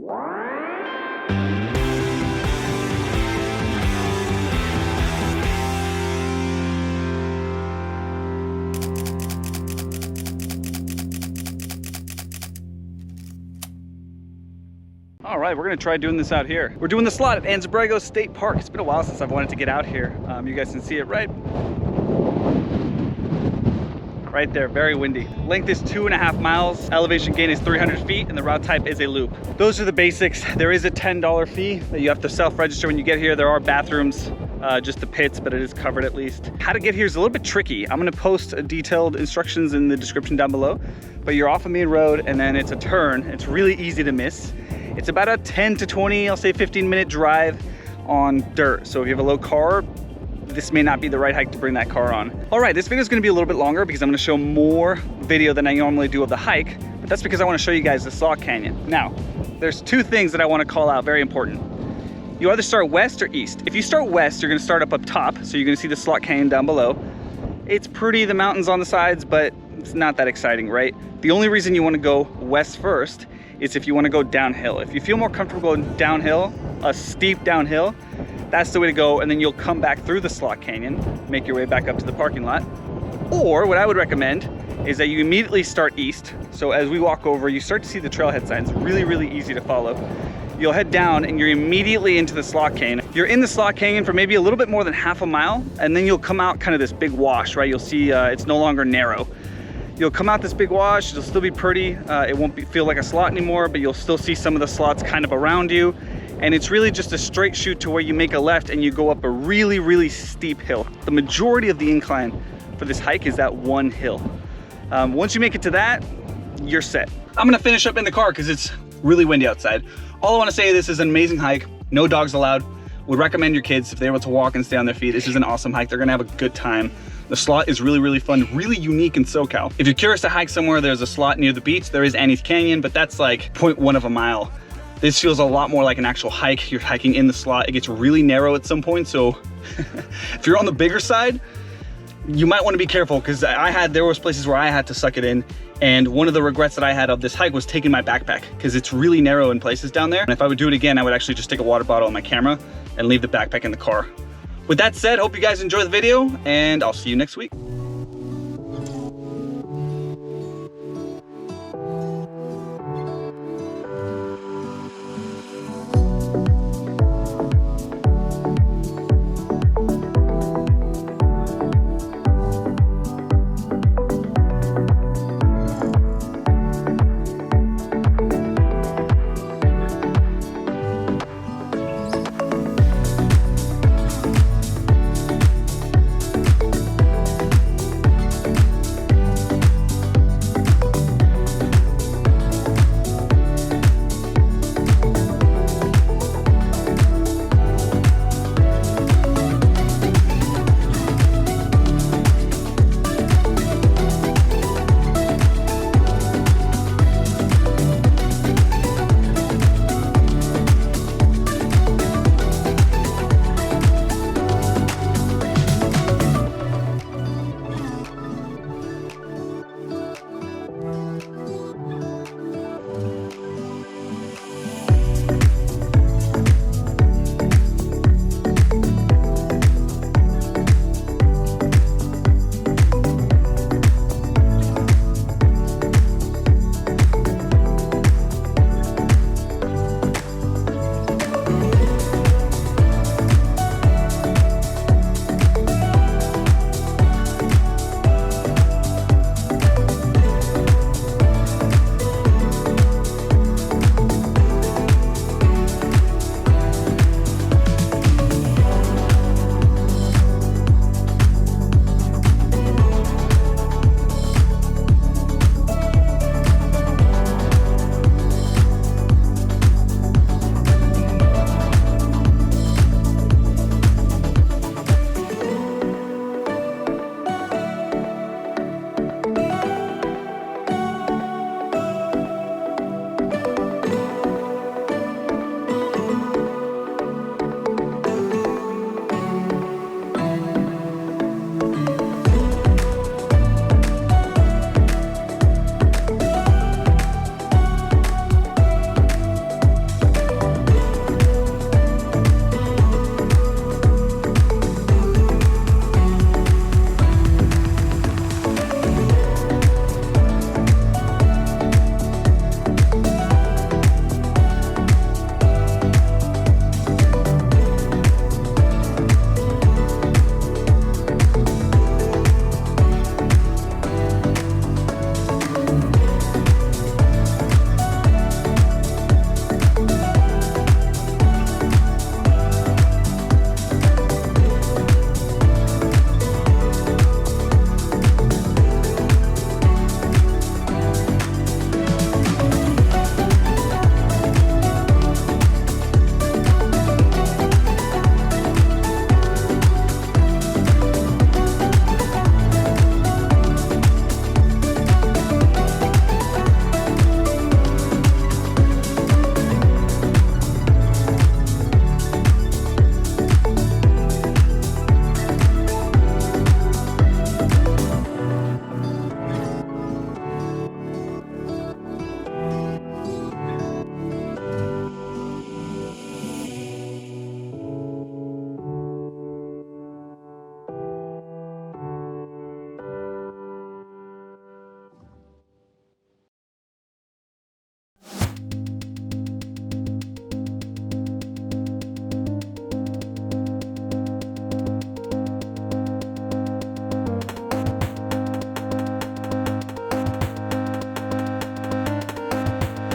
All right, we're gonna try doing this out here. We're doing the slot at Anza-Borrego State Park. It's been a while since I've wanted to get out here. You guys can see it right there, very windy. Length is 2.5 miles, elevation gain is 300 feet, and the route type is a loop. Those are the basics. There is a $10 fee that you have to self-register when you get here. There are bathrooms, just the pits, but it is covered at least. How to get here is a little bit tricky. I'm gonna post detailed instructions in the description down below, but you're off a main road and then it's a turn. It's really easy to miss. It's about a 10 to 20, I'll say 15-minute drive on dirt. So if you have a low car, this may not be the right hike to bring that car on. All right, this video is gonna be a little bit longer because I'm gonna show more video than I normally do of the hike, but that's because I wanna show you guys the Slot Canyon. Now, there's two things that I wanna call out, very important. You either start west or east. If you start west, you're gonna start up top, so you're gonna see the Slot Canyon down below. It's pretty, the mountains on the sides, but it's not that exciting, right? The only reason you wanna go west first is if you wanna go downhill. If you feel more comfortable going downhill, a steep downhill, that's the way to go, and then you'll come back through the Slot Canyon, make your way back up to the parking lot. Or what I would recommend is that you immediately start east. So as we walk over, you start to see the trailhead signs, really, really easy to follow. You'll head down and you're immediately into the Slot Canyon. You're in the Slot Canyon for maybe a little bit more than half a mile, and then you'll come out kind of this big wash, right? You'll see it's no longer narrow. You'll come out this big wash, it'll still be pretty. It won't feel like a slot anymore, but you'll still see some of the slots kind of around you. And it's really just a straight shoot to where you make a left and you go up a really, really steep hill. The majority of the incline for this hike is that one hill. Once you make it to that, you're set. I'm gonna finish up in the car because it's really windy outside. All I wanna say, this is an amazing hike. No dogs allowed. Would recommend your kids, if they're able to walk and stay on their feet, this is an awesome hike. They're gonna have a good time. The slot is really, really fun, really unique in SoCal. If you're curious to hike somewhere, there's a slot near the beach. There is Annie's Canyon, but that's like 0.1 of a mile. This feels a lot more like an actual hike. You're hiking in the slot. It gets really narrow at some point, so if you're on the bigger side, you might want to be careful, because there was places where I had to suck it in, and one of the regrets that I had of this hike was taking my backpack, because it's really narrow in places down there. And if I would do it again, I would actually just take a water bottle and my camera and leave the backpack in the car. With that said, hope you guys enjoy the video, and I'll see you next week.